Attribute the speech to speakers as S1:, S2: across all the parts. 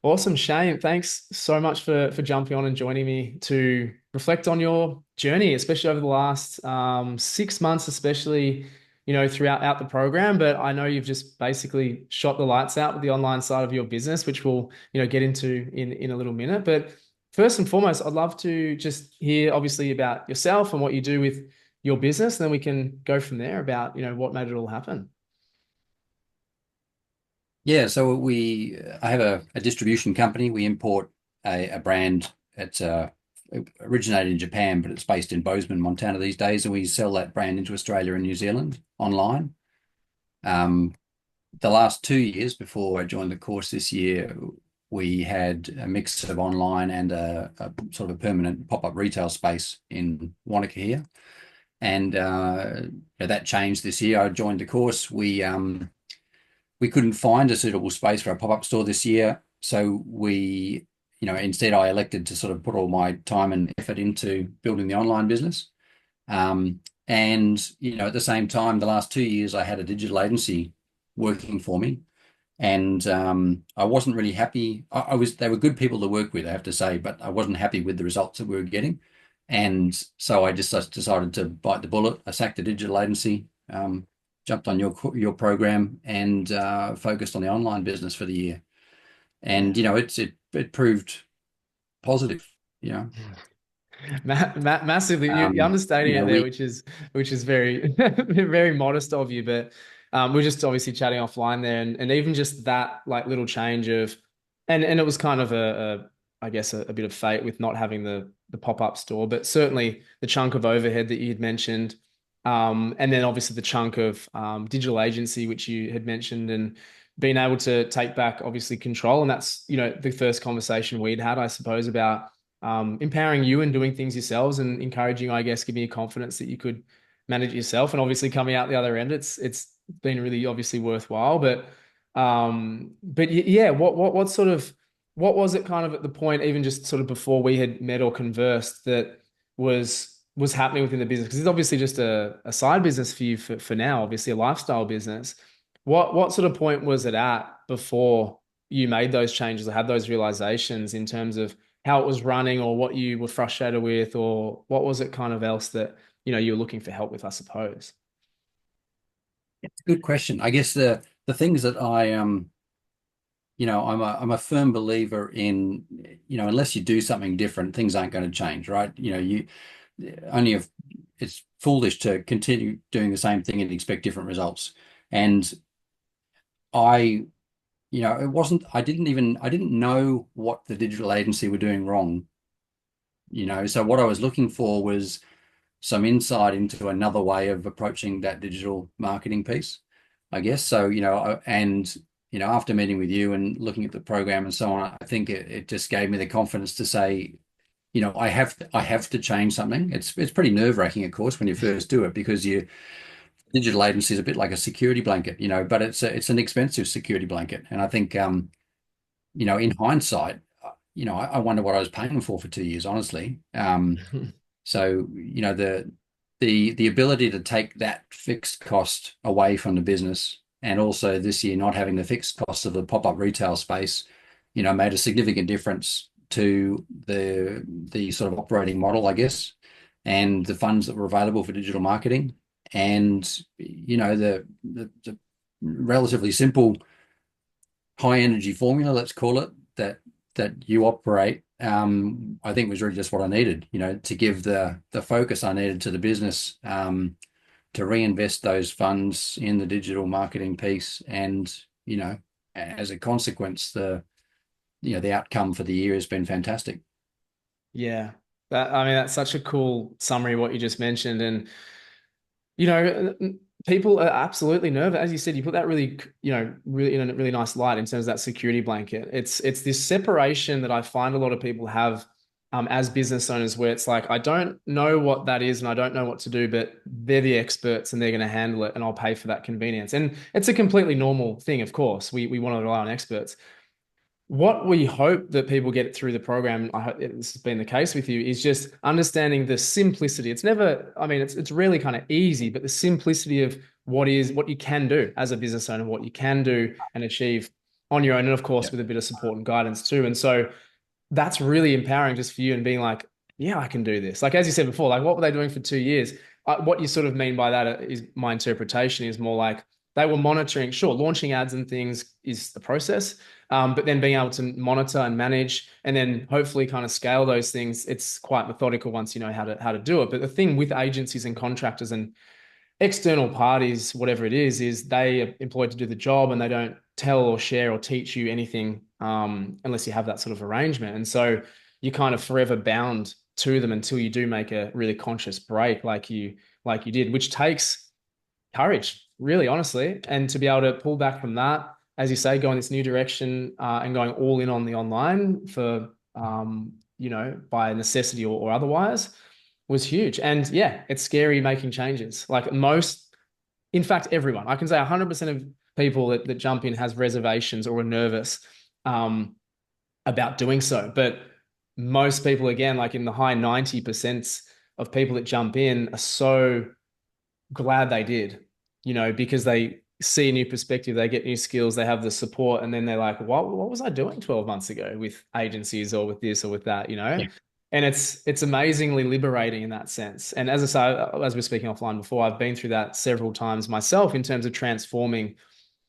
S1: Awesome, Shane. Thanks so much for jumping on and joining me to reflect on your journey, especially over the last 6 months, especially throughout the program. But I know you've just basically shot the lights out with the online side of your business, which we'll get into in a little minute. But first and foremost, I'd love to just hear obviously about yourself and what you do with your business, and then we can go from there about what made it all happen.
S2: Yeah, so I have a distribution company. We import a brand. It originated in Japan, but it's based in Bozeman, Montana these days, and we sell that brand into Australia and New Zealand online. Um, the last 2 years before I joined the course this year, we had a mix of online and a sort of a permanent pop-up retail space in Wanaka here, and that changed this year. I joined the course. We couldn't find a suitable space for a pop-up store this year. So instead I elected to sort of put all my time and effort into building the online business. And at the same time, the last 2 years I had a digital agency working for me. And I wasn't really happy. They were good people to work with, I have to say, but I wasn't happy with the results that we were getting. And so I just decided to bite the bullet. I sacked the digital agency, jumped on your program, and focused on the online business for the year. And
S1: Yeah.
S2: it proved positive. You know,
S1: Massively, you're
S2: um,
S1: understating
S2: you
S1: it
S2: know
S1: there,
S2: we
S1: which is very very modest of you. But we're just obviously chatting offline there, and even just that like little change of, and it was kind of I guess a bit of fate with not having the pop-up store, but certainly the chunk of overhead that you had mentioned, and then obviously the chunk of digital agency which you had mentioned, and being able to take back obviously control, and that's the first conversation we'd had, I suppose, about empowering you and doing things yourselves and encouraging, I guess, giving you confidence that you could manage it yourself. And obviously coming out the other end, it's been really obviously worthwhile. Yeah, what sort of what was it kind of at the point, even just sort of before we had met or conversed, that was happening within the business? Because it's obviously just a side business for you for now, obviously a lifestyle business. What sort of point was it at before you made those changes or had those realizations in terms of how it was running, or what you were frustrated with, or what was it kind of else that you were looking for help with, I suppose?
S2: It's a good question. I guess the things that I'm a firm believer in, unless you do something different, things aren't going to change, right? You only if it's foolish to continue doing the same thing and expect different results. And I it wasn't, I didn't know what the digital agency were doing wrong, so what I was looking for was some insight into another way of approaching that digital marketing piece, I guess. So, after meeting with you and looking at the program and so on, I think it just gave me the confidence to say, I have to change something. It's pretty nerve-wracking, of course, when you first do it, because digital agency is a bit like a security blanket, but it's an expensive security blanket. And I think in hindsight, I wonder what I was paying for 2 years, honestly. So, the ability to take that fixed cost away from the business, and also this year not having the fixed cost of the pop-up retail space, made a significant difference to the sort of operating model, I guess, and the funds that were available for digital marketing. And, the relatively simple high energy formula, let's call it, that you operate, I think was really just what I needed, to give the focus I needed to the business, to reinvest those funds in the digital marketing piece. And, as a consequence, the outcome for the year has been fantastic.
S1: Yeah. I mean, that's such a cool summary of what you just mentioned. And you know, people are absolutely nervous. As you said, you put that really, really in a really nice light in terms of that security blanket. It's this separation that I find a lot of people have as business owners, where it's like, I don't know what that is and I don't know what to do, but they're the experts and they're going to handle it, and I'll pay for that convenience. And it's a completely normal thing, of course. We want to rely on experts. What we hope that people get through the program, I hope this has been the case with you, is just understanding the simplicity. It's never, I mean, it's really kind of easy, but the simplicity of what you can do as a business owner, what you can do and achieve on your own, and of
S2: Yeah.
S1: course with a bit of support and guidance too. And so that's really empowering just for you and being like, yeah, I can do this. Like, as you said before, like what were they doing for 2 years? What you sort of mean by that is my interpretation is more like they were monitoring, sure, launching ads and things is the process. But then being able to monitor and manage and then hopefully kind of scale those things, it's quite methodical once you know how to do it. But the thing with agencies and contractors and external parties, whatever it is they are employed to do the job and they don't tell or share or teach you anything unless you have that sort of arrangement. And so you're kind of forever bound to them until you do make a really conscious break, like you did, which takes courage, really, honestly, and to be able to pull back from that, as you say, go in this new direction and going all in on the online for by necessity or otherwise was huge. And yeah, it's scary making changes. Like most, in fact, everyone, I can say 100% of people that jump in has reservations or are nervous um, about doing so. But most people, again, like in the high 90% of people that jump in are so glad they did, because they see a new perspective, they get new skills, they have the support, and then they're like, what was I doing 12 months ago with agencies or with this or with that,
S2: Yeah.
S1: And it's amazingly liberating in that sense. And as I say, as we are speaking offline before, I've been through that several times myself in terms of transforming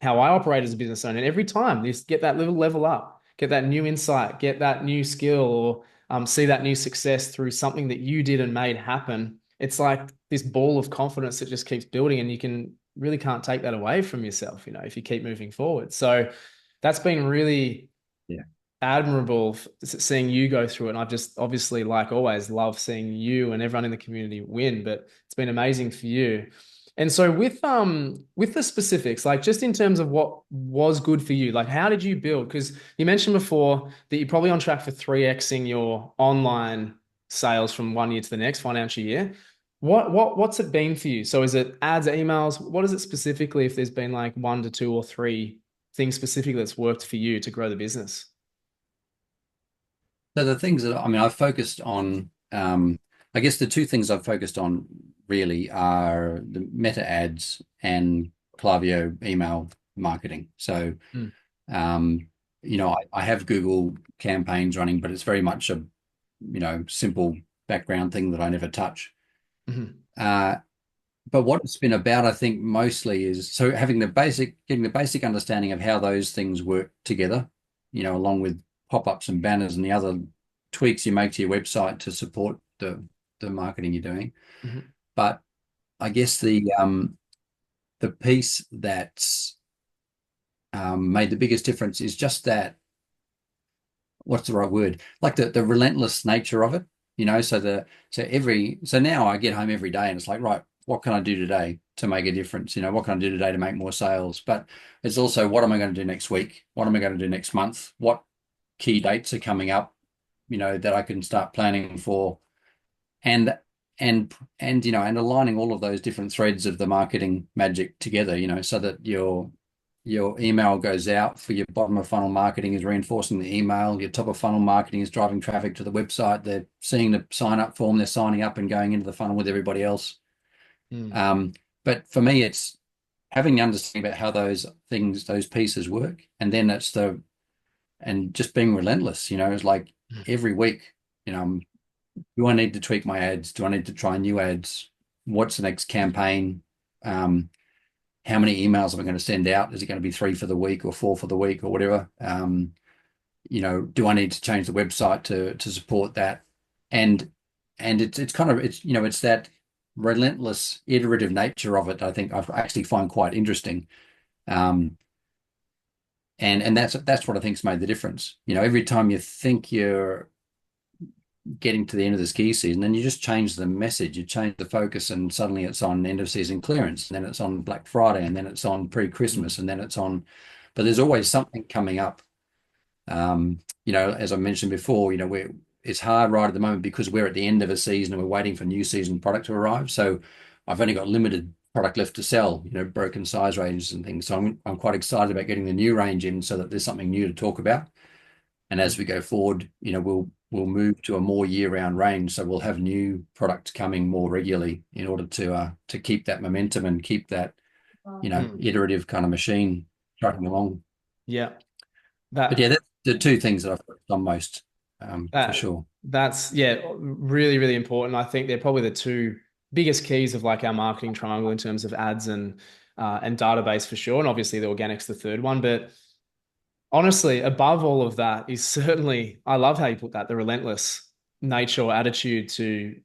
S1: how I operate as a business owner. And every time you get that little level up, get that new insight, get that new skill, or see that new success through something that you did and made happen. It's like this ball of confidence that just keeps building, and you can really can't take that away from yourself, if you keep moving forward. So that's been really
S2: Yeah.
S1: admirable seeing you go through it. And I've just obviously, like always, love seeing you and everyone in the community win, but it's been amazing for you. And so with the specifics, like just in terms of what was good for you, like how did you build? Because you mentioned before that you're probably on track for 3xing your online sales from one year to the next financial year. What's it been for you? So is it ads, emails? What is it specifically if there's been like one to two or three things specifically that's worked for you to grow the business?
S2: So the things that I mean, I've focused on, I guess the two things I've focused on really are the meta ads and Klaviyo email marketing. So,
S1: Mm,
S2: um, I have Google campaigns running, but it's very much a, simple background thing that I never touch.
S1: mhm,
S2: Uh, but what it's been about, I think, mostly is so getting the basic understanding of how those things work together, along with pop-ups and banners and the other tweaks you make to your website to support the marketing you're doing.
S1: mhm,
S2: But I guess the piece that's made the biggest difference is just that, what's the right word? Like the relentless nature of it, so now I get home every day and it's like, right, what can I do today to make a difference? What can I do today to make more sales? But it's also, what am I going to do next week? What am I going to do next month? What key dates are coming up, that I can start planning for, and and aligning all of those different threads of the marketing magic together, so that your email goes out for your bottom of funnel marketing is reinforcing the email. Your top of funnel marketing is driving traffic to the website. They're seeing the sign up form. They're signing up and going into the funnel with everybody else.
S1: mm,
S2: Um, but for me, it's having the understanding about how those pieces work. And then and just being relentless, it's like
S1: mm,
S2: every week, do I need to tweak my ads? Do I need to try new ads? What's the next campaign? Um, how many emails am I going to send out? Is it going to be 3 for the week or 4 for the week or whatever? Do I need to change the website to support that? And it's kind of it's that relentless iterative nature of it. I think I actually find quite interesting. Um, and that's what I think's made the difference. Every time you think you're getting to the end of the ski season, and you just change the message, you change the focus, and suddenly it's on end of season clearance, and then it's on Black Friday, and then it's on pre-Christmas,
S1: mm,
S2: and then it's on, but there's always something coming up. As I mentioned before, it's hard right at the moment because we're at the end of a season and we're waiting for new season product to arrive. So I've only got limited product left to sell, broken size ranges and things. So I'm quite excited about getting the new range in so that there's something new to talk about. And as we
S1: mm,
S2: go forward, we'll move to a more year-round range. So we'll have new products coming more regularly in order to keep that momentum and keep that,
S1: mm.
S2: iterative kind of machine trucking along.
S1: Yeah.
S2: But
S1: that
S2: yeah, that's the two things that I've focused on most, for
S1: that
S2: sure.
S1: that's yeah, really, really important. I think they're probably the two biggest keys of like our marketing triangle in terms of ads and database for sure. And obviously the organic's the third one. But honestly, above all of that is certainly, I love how you put that, the relentless nature or attitude to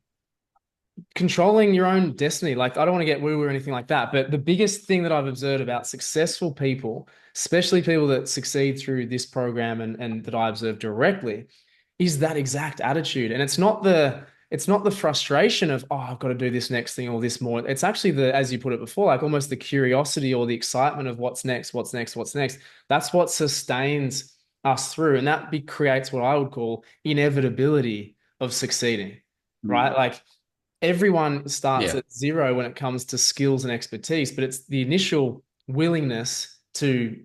S1: controlling your own destiny. Like, I don't want to get woo-woo or anything like that, but the biggest thing that I've observed about successful people, especially people that succeed through this program and that I observe directly, is that exact attitude. And it's not the frustration of, oh, I've got to do this next thing or this more. It's actually the, as you put it before, like almost the curiosity or the excitement of what's next, what's next, what's next. That's what sustains us through. And that creates what I would call inevitability of succeeding,
S2: Mm.
S1: right? Like everyone starts
S2: Yeah,
S1: at zero when it comes to skills and expertise, but it's the initial willingness to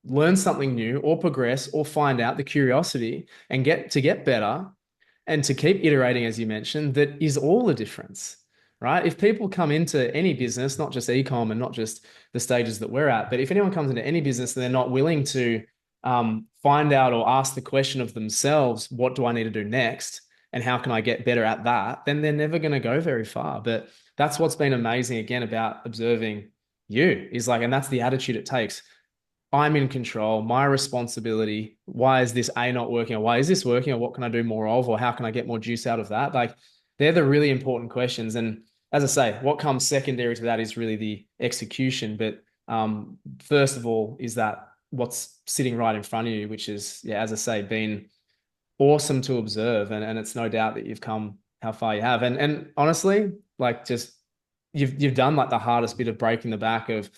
S1: learn something new or progress or find out the curiosity and get better and to keep iterating, as you mentioned, that is all the difference, right? If people come into any business, not just ecom and not just the stages that we're at, but if anyone comes into any business and they're not willing to find out or ask the question of themselves, what do I need to do next? And how can I get better at that? Then they're never going to go very far. But that's what's been amazing again about observing you is like, and that's the attitude it takes. I'm in control, my responsibility. Why is this A not working? Or why is this working? Or what can I do more of? Or how can I get more juice out of that? Like, they're the really important questions. And as I say, what comes secondary to that is really the execution. But first of all, is that what's sitting right in front of you, which is, yeah, as I say, been awesome to observe. And it's no doubt that you've come how far you have. And honestly, like just you've done like the hardest bit of breaking the back of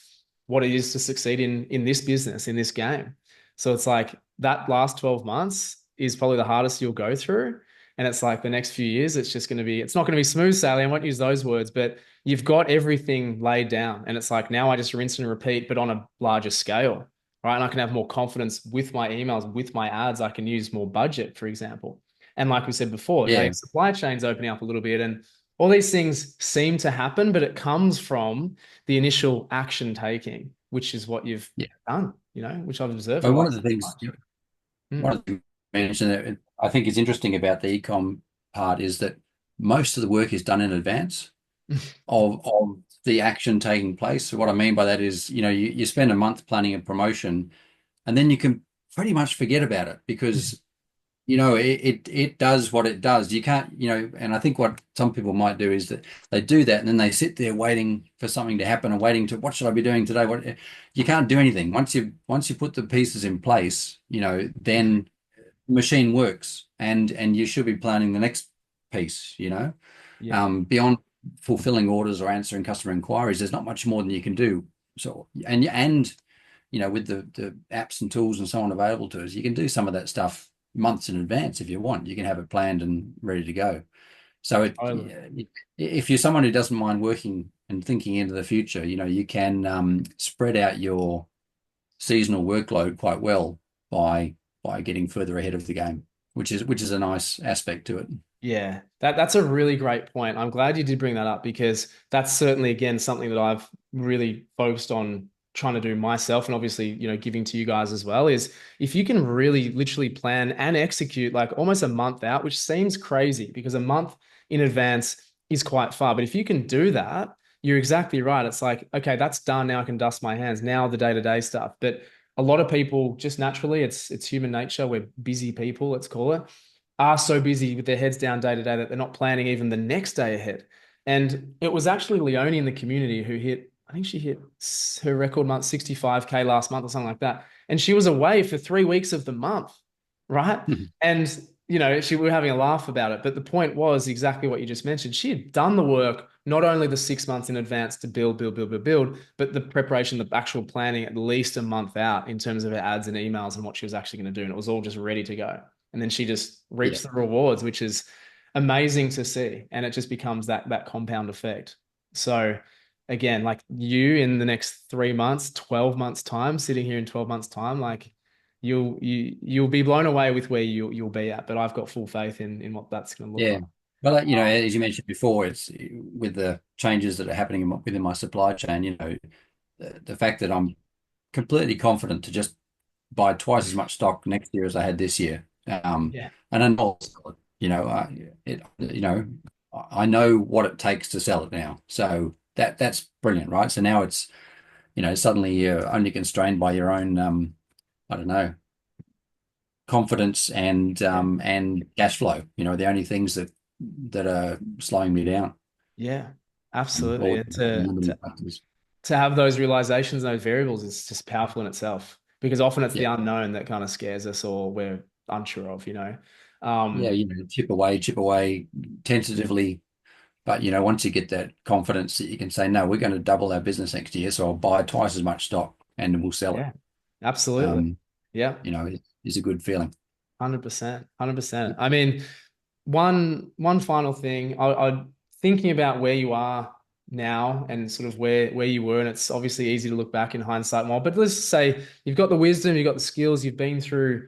S1: what it is to succeed in this business, in this game. So it's like that last 12 months is probably the hardest you'll go through. And it's like the next few years, it's just going to be, it's not going to be smooth sailing. I won't use those words, but you've got everything laid down. And it's like now I just rinse and repeat, but on a larger scale, right? And I can have more confidence with my emails, with my ads. I can use more budget, for example. And like we said before,
S2: yeah,
S1: supply chain's opening up a little bit and all these things seem to happen, but it comes from the initial action taking, which is what you've
S2: yeah.
S1: done, which I've observed for
S2: But
S1: the
S2: one of
S1: last
S2: the
S1: 6
S2: things,
S1: months.
S2: one
S1: Mm.
S2: of the things you mentioned that I think is interesting about the ecom part is that most of the work is done in advance of the action taking place. So what I mean by that is, you spend a month planning a promotion, and then you can pretty much forget about it because it does what it does. You can't, and I think what some people might do is that they do that and then they sit there waiting for something to happen and waiting to what should I be doing today? What you can't do anything. Once you put the pieces in place, then the machine works and you should be planning the next piece,
S1: Yeah,
S2: beyond fulfilling orders or answering customer inquiries, there's not much more than you can do. So and with the apps and tools and so on available to us, you can do some of that stuff months in advance if you want. You can have it planned and ready to go. So
S1: totally.
S2: if you're someone who doesn't mind working and thinking into the future, you can spread out your seasonal workload quite well by getting further ahead of the game, which is a nice aspect to it.
S1: Yeah, that's a really great point. I'm glad you did bring that up because that's certainly again something that I've really focused on trying to do myself and obviously, giving to you guys as well is if you can really literally plan and execute like almost a month out, which seems crazy because a month in advance is quite far, but if you can do that, you're exactly right. It's like, okay, that's done. Now I can dust my hands. Now the day-to-day stuff. But a lot of people just naturally, it's human nature. We're busy people, let's call it are so busy with their heads down day to day that they're not planning even the next day ahead. And it was actually Leonie in the community who hit, I think she hit her record month, 65K last month or something like that. And she was away for 3 weeks of the month, right? And, we were having a laugh about it. But the point was exactly what you just mentioned. She had done the work, not only the 6 months in advance to build, build, build, build, build, but the preparation, the actual planning at least a month out in terms of her ads and emails and what she was actually going to do. And it was all just ready to go and then she just
S2: Yeah.
S1: reaps the rewards, which is amazing to see. And it just becomes that compound effect. So again, like you in the next 3 months, 12 months time, sitting here in 12 months time, like you'll be blown away with where you'll be at. But I've got full faith in what that's going to look
S2: Yeah.
S1: like.
S2: Well, as you mentioned before, it's with the changes that are happening within my supply chain, the fact that I'm completely confident to just buy twice as much stock next year as I had this year.
S1: Yeah.
S2: And I know, I know what it takes to sell it now. So that's brilliant, right? So now it's, suddenly you're only constrained by your own, I don't know, confidence
S1: Yeah.
S2: and cash flow. The only things that are slowing me down,
S1: Yeah. Absolutely.
S2: or
S1: And
S2: limiting factors.
S1: to have those realizations, those variables is just powerful in itself because often it's the
S2: Yeah.
S1: unknown that kind of scares us or we're unsure of,
S2: Yeah,
S1: Um,
S2: chip away tentatively. But once you get that confidence that you can say, no, we're going to double our business next year, so I'll buy twice as much stock and we'll sell it.
S1: yeah, absolutely.
S2: Um,
S1: Yeah.
S2: is a good feeling.
S1: 100%, 100%. I mean, one final thing, I thinking about where you are now and sort of where you were, and it's obviously easy to look back in hindsight more, but let's just say you've got the wisdom, you've got the skills, you've been through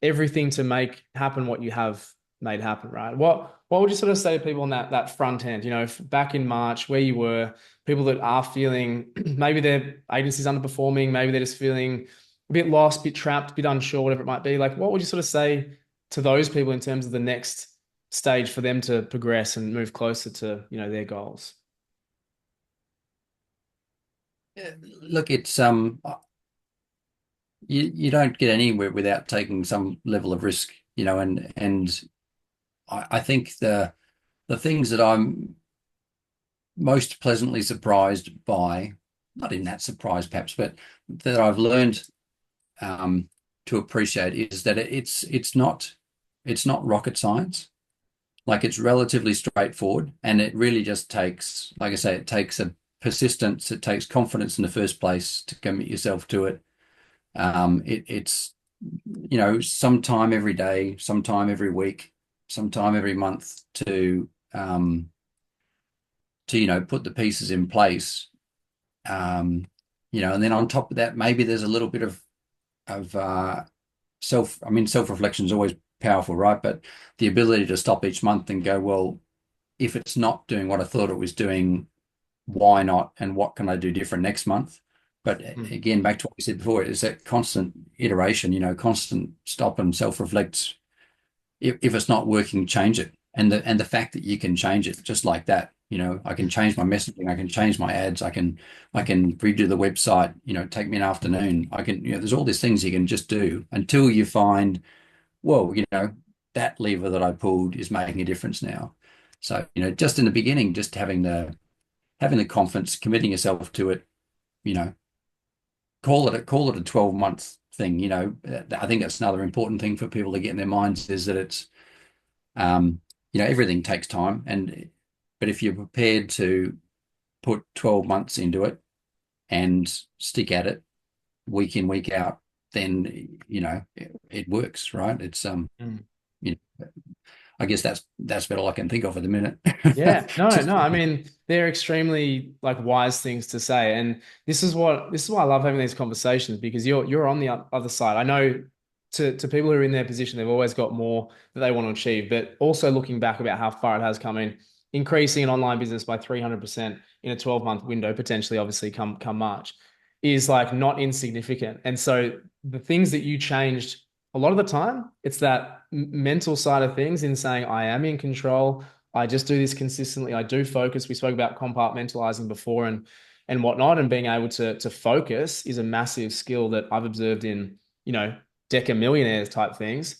S1: everything to make happen what you have made happen, right? What would you sort of say to people on that front end, back in March, where you were, people that are feeling maybe their agency's underperforming, maybe they're just feeling a bit lost, a bit trapped, a bit unsure, whatever it might be. Like, what would you sort of say to those people in terms of the next stage for them to progress and move closer to, their goals?
S2: Look, it's you don't get anywhere without taking some level of risk, and I think the things that I'm most pleasantly surprised by, not in that surprise perhaps, but that I've learned um, to appreciate is that it's not rocket science. Like it's relatively straightforward, and it really just takes, like I say, it takes a persistence, it takes confidence in the first place to commit yourself to it. It's sometime every day, sometime every week, sometime every month to put the pieces in place. And then on top of that, maybe there's a little bit of self reflection is always powerful, right? But the ability to stop each month and go, well, if it's not doing what I thought it was doing, why not? And what can I do different next month? But
S1: Mm,
S2: again, back to what we said before, is that constant iteration, constant stop and self-reflect. If it's not working, change it. And the fact that you can change it just like that, I can
S1: mm,
S2: change my messaging, I can change my ads, I can redo the website, take me an afternoon. I can, there's all these things you can just do until you find, whoa, that lever that I pulled is making a difference now. So, just in the beginning, just having the confidence, committing yourself to it, you know, call it a 12-month thing. I think that's another important thing for people to get in their minds is that it's um, everything takes time, but if you're prepared to put 12 months into it and stick at it week in, week out, then it works, right? It's
S1: mm.
S2: you know, I guess that's about all I can think of at the minute.
S1: Yeah, no,
S2: Just
S1: no. I mean, they're extremely like wise things to say, and this is why I love having these conversations because you're on the other side. I know to people who are in their position, they've always got more that they want to achieve, but also looking back about how far it has come in, increasing an online business by 300% in a 12-month window, potentially, obviously, come March, is like not insignificant. And so the things that you changed, a lot of the time, it's that mental side of things in saying I am in control. I just do this consistently. I do focus. We spoke about compartmentalizing before and whatnot, and being able to focus is a massive skill that I've observed in, deca millionaires type things.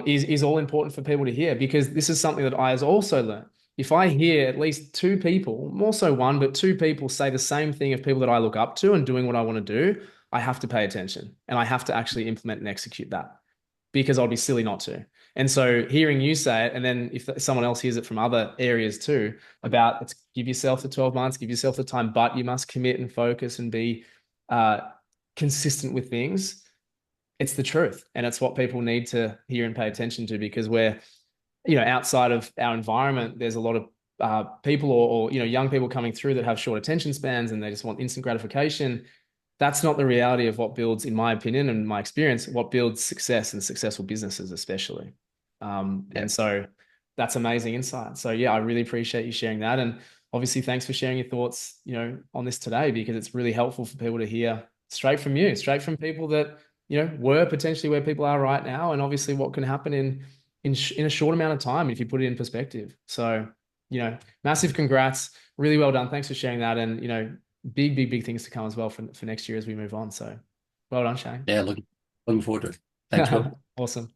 S1: Is all important for people to hear because this is something that I has also learned. If I hear at least two people, more so one, but two people say the same thing of people that I look up to and doing what I want to do, I have to pay attention and I have to actually implement and execute that because I'd be silly not to. And so hearing you say it, and then if someone else hears it from other areas too, about it's give yourself the 12 months, give yourself the time, but you must commit and focus and be uh, consistent with things. It's the truth. And it's what people need to hear and pay attention to because we're, outside of our environment, there's a lot of people or young people coming through that have short attention spans and they just want instant gratification. That's not the reality of what builds, in my opinion and my experience, what builds success and successful businesses, especially.
S2: yeah,
S1: And so that's amazing insight. So yeah, I really appreciate you sharing that. And obviously, thanks for sharing your thoughts, on this today because it's really helpful for people to hear straight from you, straight from people that were potentially where people are right now, and obviously what can happen in a short amount of time if you put it in perspective. So, massive congrats, really well done. Thanks for sharing that, and big, big, big things to come as well for next year as we move on. So, well done, Shane.
S2: Yeah, looking forward to it. Thanks, Will.
S1: Awesome.